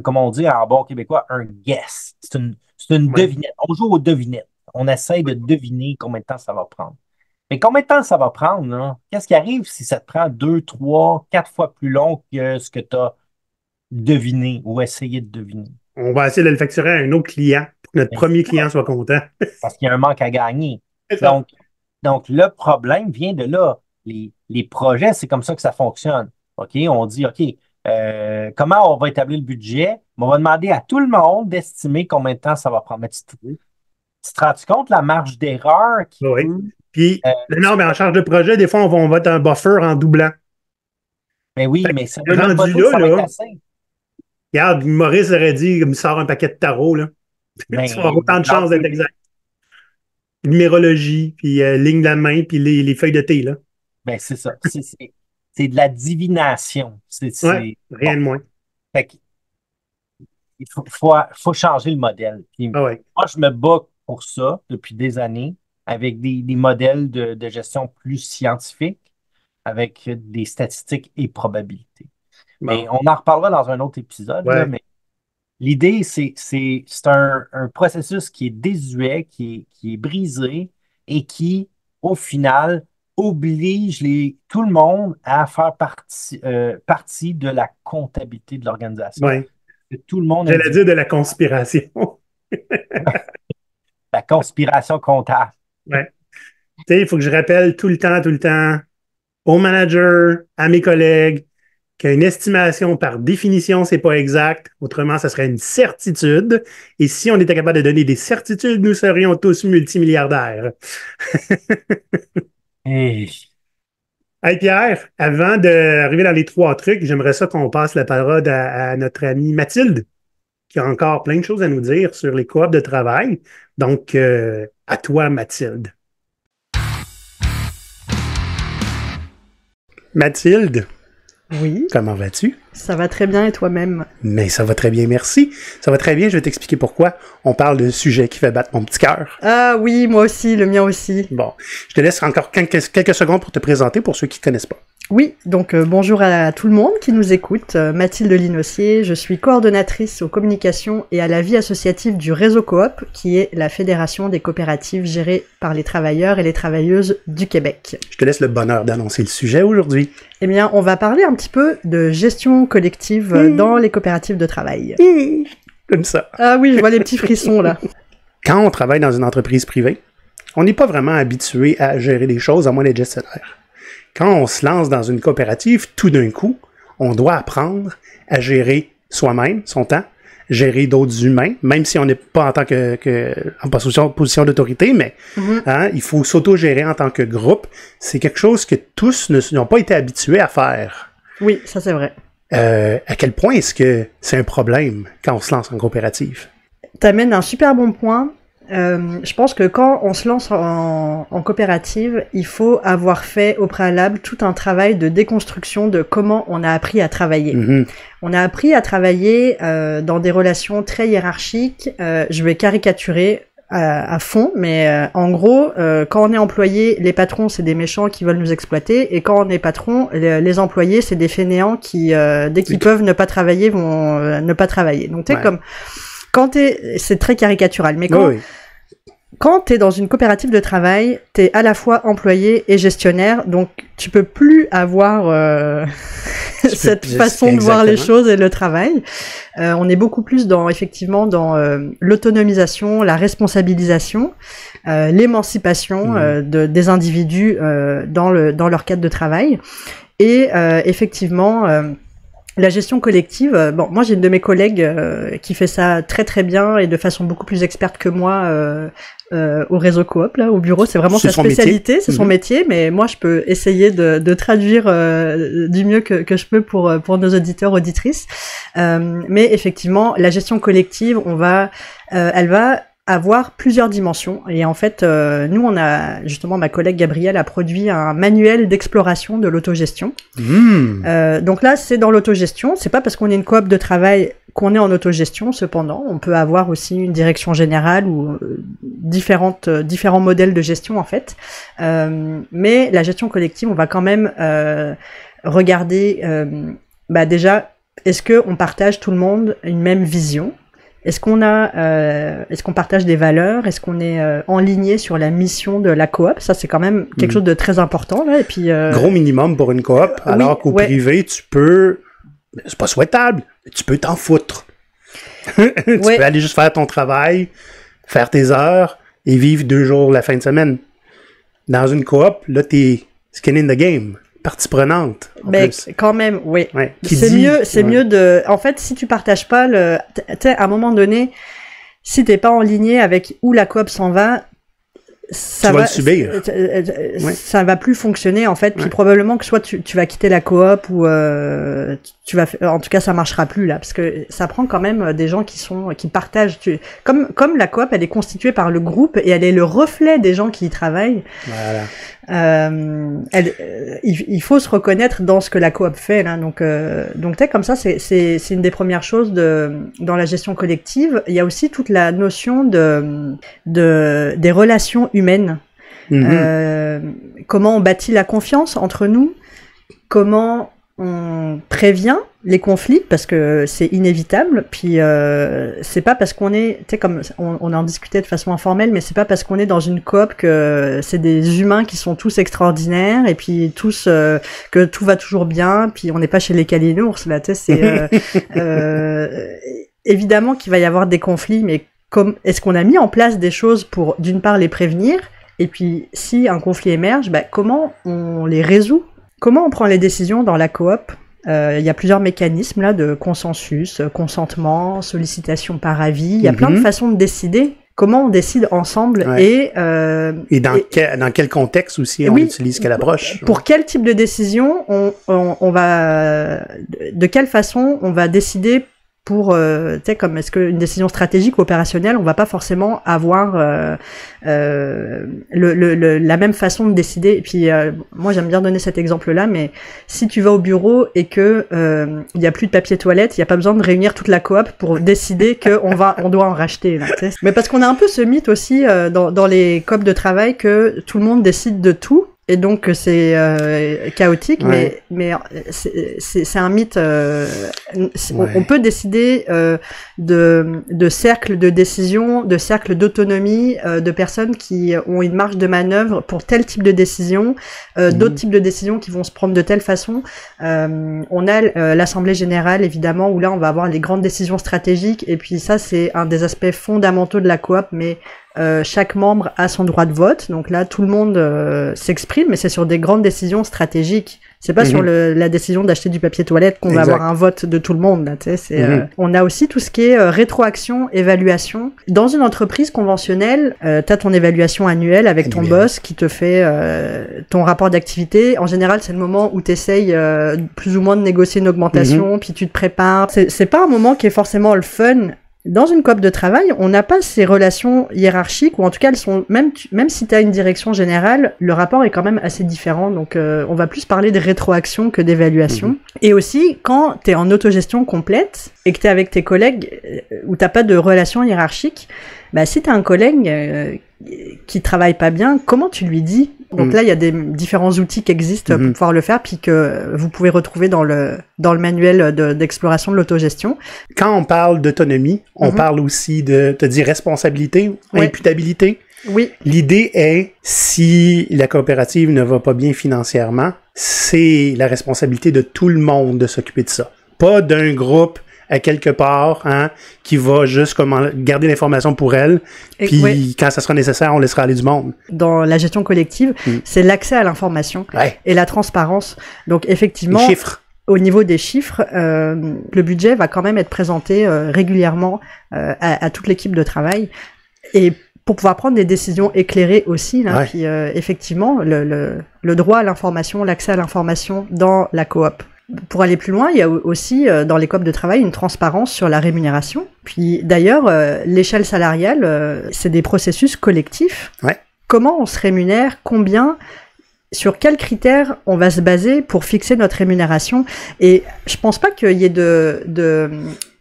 comme on dit en bon québécois, un guess. C'est une Ouais. devinette. On joue aux devinettes. On essaye de deviner combien de temps ça va prendre. Mais combien de temps ça va prendre, là? Qu'est-ce qui arrive si ça te prend 2, 3, 4 fois plus long que ce que tu as deviné ou essayé de deviner? On va essayer de le facturer à un autre client pour que notre Ben, c'est premier ça, client soit content. parce qu'il y a un manque à gagner. C'est ça. Donc, donc le problème vient de là. Les projets, c'est comme ça que ça fonctionne. OK? On dit, OK, comment on va établir le budget? On va demander à tout le monde d'estimer combien de temps ça va prendre. Mais tu te rends compte la marge d'erreur qui Oui. peut Puis, euh, se non, mais en charge de projet, des fois, on va mettre un buffer en doublant. Mais oui, Fait mais ça que ne veut même pas rendu dire que là, ça va être là, assez. regarde, Maurice aurait dit, il me sort un paquet de tarots, là. Tu vas avoir Mais autant de chances d'être l'employé, exact. Numérologie, puis ligne de la main, puis les feuilles de thé, là. ben c'est ça. C'est de la divination. Ouais, Bon. rien de moins. Fait que il faut changer le modèle. Puis Ah ouais. moi, je me bats pour ça depuis des années avec des modèles de gestion plus scientifiques, avec des statistiques et probabilités. Mais Bon. on en reparlera dans un autre épisode, là, Ouais. mais l'idée, c'est un processus qui est désuet, qui est brisé et qui, au final, oblige tout le monde à faire partie de la comptabilité de l'organisation. Ouais. Que tout le monde J'allais individu, dire de la conspiration. la conspiration comptable. Ouais. Tu sais, il faut que je rappelle tout le temps, aux managers, à mes collègues, qu'une estimation, par définition, c'est pas exact. Autrement, ça serait une certitude. Et si on était capable de donner des certitudes, nous serions tous multimilliardaires. Et Hey Pierre, avant d'arriver dans les 3 trucs, j'aimerais ça qu'on passe la parole à notre amie Mathilde, qui a encore plein de choses à nous dire sur les coops de travail. Donc, à toi, Mathilde. Mathilde, Oui, comment vas-tu? ça va très bien et toi-même? Mais ça va très bien, merci. Ça va très bien, je vais t'expliquer pourquoi. On parle de sujet qui fait battre mon petit cœur. Ah oui, moi aussi, le mien aussi. Bon, je te laisse encore quelques secondes pour te présenter pour ceux qui ne connaissent pas. Oui, donc bonjour à tout le monde qui nous écoute. Mathilde Linossier, je suis coordonnatrice aux communications et à la vie associative du Réseau Coop, qui est la fédération des coopératives gérées par les travailleurs et les travailleuses du Québec. Je te laisse le bonheur d'annoncer le sujet aujourd'hui. Eh bien, on va parler un petit peu de gestion collective dans les coopératives de travail. Comme ça. Ah oui, je vois les petits frissons là. Quand on travaille dans une entreprise privée, on n'est pas vraiment habitué à gérer les choses à moins d'être gestionnaire. Quand on se lance dans une coopérative, tout d'un coup, on doit apprendre à gérer soi-même, son temps, gérer d'autres humains, même si on n'est pas en tant en position d'autorité, mais il faut s'auto-gérer en tant que groupe. C'est quelque chose que tous n'ont pas été habitués à faire. Oui, ça c'est vrai. À quel point est-ce que c'est un problème quand on se lance en coopérative? T'amènes un super bon point. Je pense que quand on se lance en coopérative, il faut avoir fait au préalable tout un travail de déconstruction de comment on a appris à travailler. Mm-hmm. On a appris à travailler dans des relations très hiérarchiques. Je vais caricaturer à fond, mais en gros, quand on est employé, les patrons, c'est des méchants qui veulent nous exploiter, et quand on est patron, les employés, c'est des fainéants qui, dès qu'ils peuvent ne pas travailler, vont ne pas travailler. Donc t'es comme... c'est très caricatural, mais quand t'es dans une coopérative de travail, t'es à la fois employé et gestionnaire, donc tu peux plus avoir cette façon de voir les choses et le travail. On est beaucoup plus dans l'autonomisation, la responsabilisation, l'émancipation des individus dans leur cadre de travail. Et effectivement... la gestion collective, bon, moi j'ai une de mes collègues qui fait ça très très bien et de façon beaucoup plus experte que moi au réseau coop, là, au bureau, c'est vraiment sa spécialité, c'est son métier, mais moi je peux essayer de traduire du mieux que je peux pour nos auditeurs, auditrices. Mais effectivement, la gestion collective, elle va avoir plusieurs dimensions. Et en fait, nous, on a, justement, ma collègue Gabrielle a produit un manuel d'exploration de l'autogestion. Donc là, c'est dans l'autogestion. C'est pas parce qu'on est une coop de travail qu'on est en autogestion, cependant. On peut avoir aussi une direction générale ou différents modèles de gestion, en fait. Mais la gestion collective, on va quand même regarder, déjà, est-ce qu'on partage tout le monde une même vision? Est-ce qu'on partage des valeurs? Est-ce qu'on est enligné sur la mission de la coop? Ça, c'est quand même quelque chose de très important, là. Et puis, gros minimum pour une coop, alors qu'au privé, tu peux... C'est pas souhaitable, tu peux t'en foutre. Tu peux aller juste faire ton travail, faire tes heures et vivre 2 jours la fin de semaine. Dans une coop, là, t'es skin in the game. Partie prenante. Mais quand même, oui. Ouais. C'est mieux de... En fait, si tu partages pas tu sais, à un moment donné, si t'es pas en ligne avec où la coop s'en va, ça va le subir. Ça va plus fonctionner, en fait. Puis probablement que soit tu vas quitter la coop ou en tout cas, ça marchera plus, là. Parce que ça prend quand même des gens qui partagent. Comme la coop, elle est constituée par le groupe et elle est le reflet des gens qui y travaillent. Voilà. Il faut se reconnaître dans ce que la coop fait, là. Donc t'es comme ça, c'est une des premières choses dans la gestion collective. Il y a aussi toute la notion des relations humaines. Comment on bâtit la confiance entre nous, comment on prévient les conflits, parce que c'est inévitable. Puis c'est pas parce qu'on est, tu sais, comme on en discutait de façon informelle, mais c'est pas parce qu'on est dans une coop que c'est des humains qui sont tous extraordinaires et puis tous que tout va toujours bien. Puis on n'est pas chez les Kalinours, là, tu sais. C'est évidemment qu'il va y avoir des conflits, mais est-ce qu'on a mis en place des choses pour d'une part les prévenir, et puis si un conflit émerge, comment on les résout? Comment on prend les décisions dans la coop Il y a plusieurs mécanismes là de consensus, consentement, sollicitation par avis. Il y a plein de façons de décider. Comment on décide ensemble et dans quel contexte aussi on utilise quelle approche? Pour quel type de décision on va, de quelle façon on va décider pour, tu sais, comme est-ce qu'une décision stratégique ou opérationnelle, on va pas forcément avoir la même façon de décider. Et puis, moi, j'aime bien donner cet exemple-là, mais si tu vas au bureau et que il y a plus de papier toilette, il y a pas besoin de réunir toute la coop pour décider que on doit en racheter. Là, tu sais. Mais parce qu'on a un peu ce mythe aussi dans les coop de travail que tout le monde décide de tout. Et donc c'est chaotique, mais c'est un mythe. On peut décider de cercles de décision, de cercles d'autonomie, de personnes qui ont une marge de manœuvre pour tel type de décision, d'autres types de décisions qui vont se prendre de telle façon. On a l'Assemblée générale évidemment où là on va avoir les grandes décisions stratégiques et puis ça c'est un des aspects fondamentaux de la coop, mais chaque membre a son droit de vote, donc là tout le monde s'exprime, mais c'est sur des grandes décisions stratégiques. C'est pas sur la décision d'acheter du papier toilette qu'on va avoir un vote de tout le monde. Là, tu sais, on a aussi tout ce qui est rétroaction, évaluation. Dans une entreprise conventionnelle, t'as ton évaluation annuelle avec ton boss qui te fait ton rapport d'activité. En général, c'est le moment où t'essayes plus ou moins de négocier une augmentation, puis tu te prépares. C'est pas un moment qui est forcément le fun. Dans une coop de travail, on n'a pas ces relations hiérarchiques, ou en tout cas, elles sont même si tu as une direction générale, le rapport est quand même assez différent. Donc, on va plus parler de rétroaction que d'évaluation. Et aussi, quand tu es en autogestion complète et que tu es avec tes collègues où t'as pas de relation hiérarchique, bah si tu as un collègue qui travaille pas bien, comment tu lui dis? Donc là, il y a des différents outils qui existent pour pouvoir le faire, puis que vous pouvez retrouver dans le manuel d'exploration de l'autogestion. Quand on parle d'autonomie, on parle aussi de, tu dis responsabilité, imputabilité. Oui. L'idée est, si la coopérative ne va pas bien financièrement, c'est la responsabilité de tout le monde de s'occuper de ça. Pas d'un groupe à quelque part, qui va juste garder l'information pour elle, puis quand ça sera nécessaire, on laissera aller du monde. Dans la gestion collective, c'est l'accès à l'information et la transparence. Donc effectivement, les chiffres. Au niveau des chiffres, le budget va quand même être présenté régulièrement à toute l'équipe de travail et pour pouvoir prendre des décisions éclairées aussi. Là, puis effectivement, le droit à l'information, l'accès à l'information dans la coop. Pour aller plus loin, il y a aussi dans les coop de travail une transparence sur la rémunération. Puis d'ailleurs, l'échelle salariale, c'est des processus collectifs. Comment on se rémunère? Combien? Sur quels critères on va se baser pour fixer notre rémunération? Et je pense pas qu'il y ait de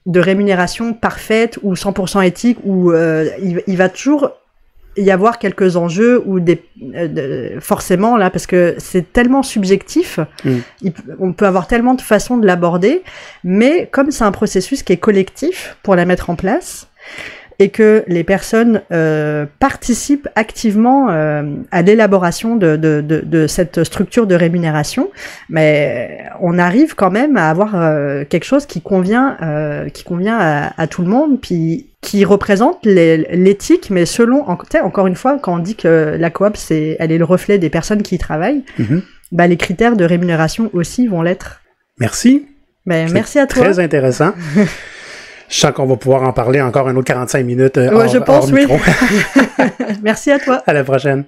rémunération parfaite ou 100% éthique où il va toujours y avoir quelques enjeux ou forcément là parce que c'est tellement subjectif, on peut avoir tellement de façons de l'aborder, mais comme c'est un processus qui est collectif pour la mettre en place et que les personnes participent activement à l'élaboration de cette structure de rémunération, mais on arrive quand même à avoir quelque chose qui convient à tout le monde, puis qui représente l'éthique, mais selon, encore une fois, quand on dit que la coop, elle est le reflet des personnes qui y travaillent, bah, les critères de rémunération aussi vont l'être. Merci. Merci à toi. Très intéressant. Je sens qu'on va pouvoir en parler encore un autre 45 minutes je pense, hors micro. Merci à toi. À la prochaine.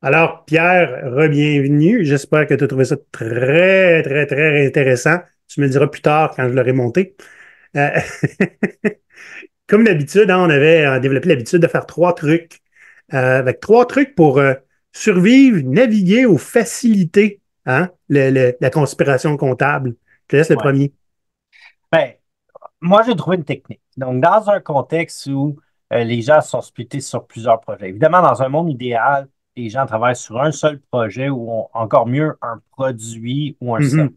Alors, Pierre, re-bienvenue. J'espère que tu as trouvé ça très, très, très intéressant. Tu me le diras plus tard quand je l'aurai monté. Comme d'habitude, on avait développé l'habitude de faire 3 trucs. Avec 3 trucs pour survivre, naviguer ou faciliter la conspiration comptable. Je te laisse le premier. Ben, moi, j'ai trouvé une technique. Donc, dans un contexte où les gens sont splittés sur plusieurs projets. Évidemment, dans un monde idéal, les gens travaillent sur un seul projet ou encore mieux, un produit ou un service.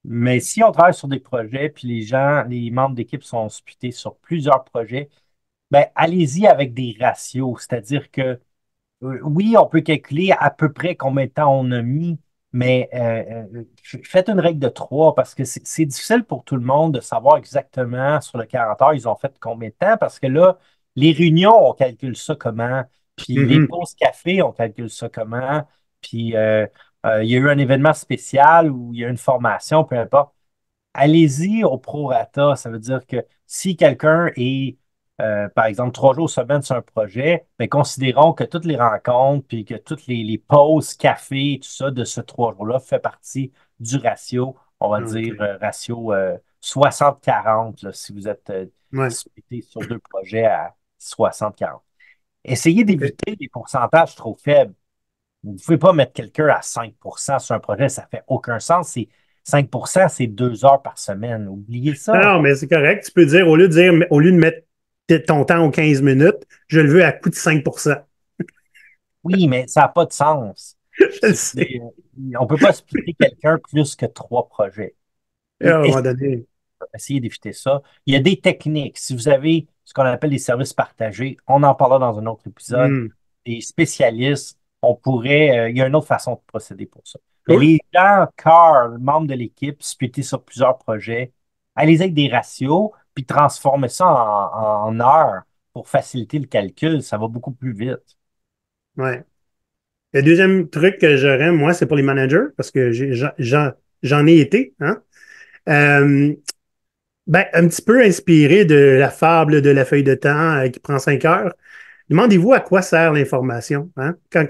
Mais si on travaille sur des projets, puis les membres d'équipe sont splittés sur plusieurs projets, ben allez-y avec des ratios. C'est-à-dire que oui, on peut calculer à peu près combien de temps on a mis, mais faites une règle de 3 parce que c'est difficile pour tout le monde de savoir exactement sur le 40 heures, ils ont fait combien de temps, parce que là, les réunions, on calcule ça comment, puis les pauses café, on calcule ça comment, puis il y a eu un événement spécial ou il y a une formation, peu importe. Allez-y au prorata. Ça veut dire que si quelqu'un est, par exemple, 3 jours semaine sur un projet, ben, considérons que toutes les rencontres, puis que toutes les pauses, café, tout ça de ce 3 jours-là fait partie du ratio, on va dire OK. ratio 60-40, là, si vous êtes Ouais. splitté sur 2 projets à 60-40. Essayez OK. d'éviter les pourcentages trop faibles. Vous ne pouvez pas mettre quelqu'un à 5% sur un projet, ça fait aucun sens. 5%, c'est 2 heures par semaine. Oubliez Non, ça. non, mais c'est correct. Tu peux dire, au lieu de mettre ton temps aux 15 minutes, je le veux à coût de 5%. Oui, mais ça n'a pas de sens. Je le sais. On ne peut pas splitter quelqu'un plus que 3 projets. À un moment Essayez, donné. essayez d'éviter ça. Il y a des techniques. Si vous avez ce qu'on appelle des services partagés, on en parlera dans un autre épisode, Hmm. des spécialistes, on pourrait, il y a une autre façon de procéder pour ça. Mais Cool. les gens, cœur, membres de l'équipe, splittés sur plusieurs projets, allez avec des ratios, puis transformez ça en heures pour faciliter le calcul. Ça va beaucoup plus vite. Ouais. Le deuxième truc que j'aurais, moi, c'est pour les managers, parce que j'en ai été, hein. Euh, ben, un petit peu inspiré de la fable de la feuille de temps qui prend 5 heures. Demandez-vous à quoi sert l'information, hein? Quand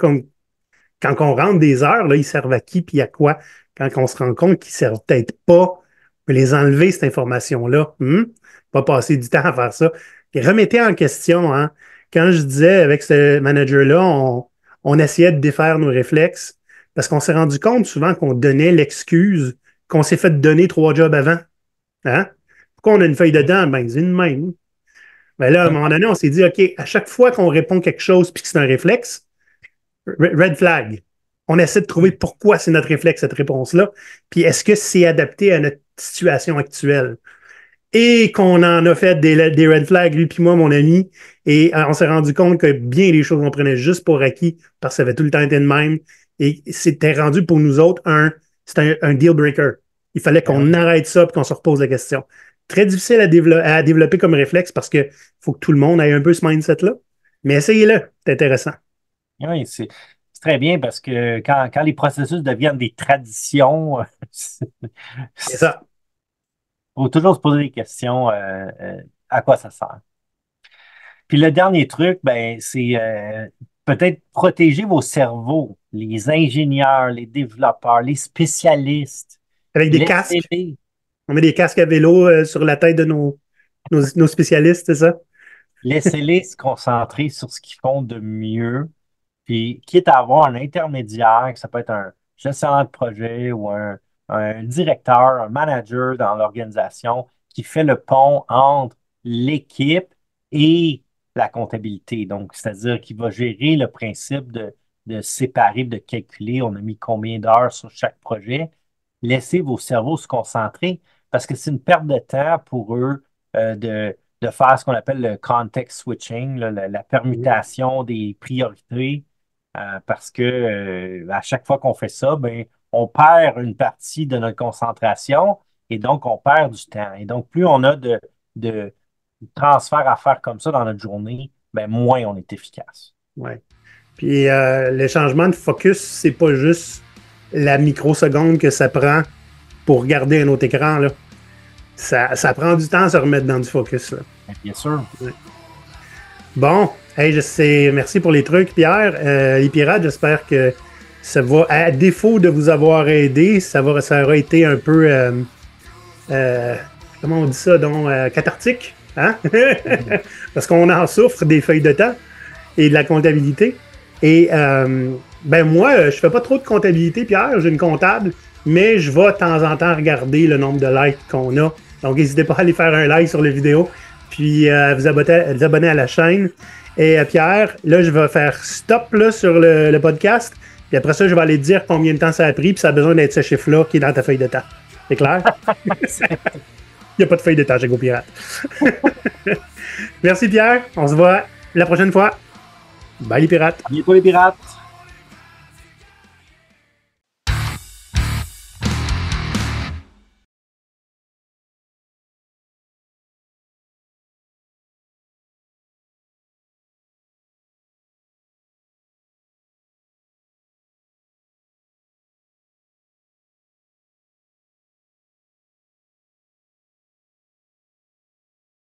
on rentre des heures, là, ils servent à qui puis à quoi? Quand on se rend compte qu'ils ne servent peut-être pas, on peut les enlever, cette information-là. Pas passer du temps à faire ça. Puis remettez en question, hein? Quand je disais avec ce manager-là, on essayait de défaire nos réflexes parce qu'on s'est rendu compte souvent qu'on donnait l'excuse qu'on s'est fait donner 3 jobs avant. Hein? Pourquoi on a une feuille de dents? Ben, c'est une même. Ben là, à un moment donné, on s'est dit, OK, à chaque fois qu'on répond quelque chose puis que c'est un réflexe, red flag. On essaie de trouver pourquoi c'est notre réflexe, cette réponse-là. Puis est-ce que c'est adapté à notre situation actuelle? Et qu'on en a fait des red flags, lui puis moi, mon ami, et on s'est rendu compte que bien des choses, on prenait juste pour acquis parce que ça avait tout le temps été de même. Et c'était rendu pour nous autres c'était un deal breaker. Il fallait Ben qu'on oui. arrête ça et qu'on se repose la question. Très difficile à développer comme réflexe parce que faut que tout le monde ait un peu ce mindset-là. Mais essayez-le, c'est intéressant. Oui, c'est très bien parce que quand les processus deviennent des traditions, il C'est ça. faut toujours se poser des questions à quoi ça sert. Puis le dernier truc, ben, c'est peut-être protéger vos cerveaux, les ingénieurs, les développeurs, les spécialistes. Avec des casques. Laissez-les. On met des casques à vélo sur la tête de nos spécialistes, c'est ça? Laissez-les se concentrer sur ce qu'ils font de mieux. Puis, quitte à avoir un intermédiaire, que ça peut être un gestionnaire de projet ou un directeur, un manager dans l'organisation qui fait le pont entre l'équipe et la comptabilité. Donc, c'est-à-dire qu'il va gérer le principe de séparer, de calculer, on a mis combien d'heures sur chaque projet. Laissez vos cerveaux se concentrer parce que c'est une perte de temps pour eux de faire ce qu'on appelle le context switching, là, la Mhm. permutation des priorités, parce que à chaque fois qu'on fait ça, ben, on perd une partie de notre concentration et donc on perd du temps. Et donc, plus on a de transferts à faire comme ça dans notre journée, ben, moins on est efficace. Ouais. Puis le changement de focus, c'est pas juste la microseconde que ça prend pour regarder un autre écran, là. Ça prend du temps à se remettre dans du focus, là. Bien sûr. Ouais. Bon, hey, merci pour les trucs, Pierre. Les pirates, j'espère que ça va, à défaut de vous avoir aidé, ça aura été un peu, comment on dit ça, donc, cathartique, hein? Parce qu'on en souffre des feuilles de temps et de la comptabilité. Et ben moi, je fais pas trop de comptabilité, Pierre, j'ai une comptable, mais je vais de temps en temps regarder le nombre de likes qu'on a. Donc, n'hésitez pas à aller faire un like sur la vidéo, puis vous abonner à la chaîne. Et Pierre, là, je vais faire stop là, sur le podcast, puis après ça, je vais aller te dire combien de temps ça a pris, puis ça a besoin d'être ce chiffre-là qui est dans ta feuille de temps. C'est clair? Il n'y a pas de feuille de temps chez GoPirate. Merci Pierre, on se voit la prochaine fois. Bye les pirates. À bientôt les pirates!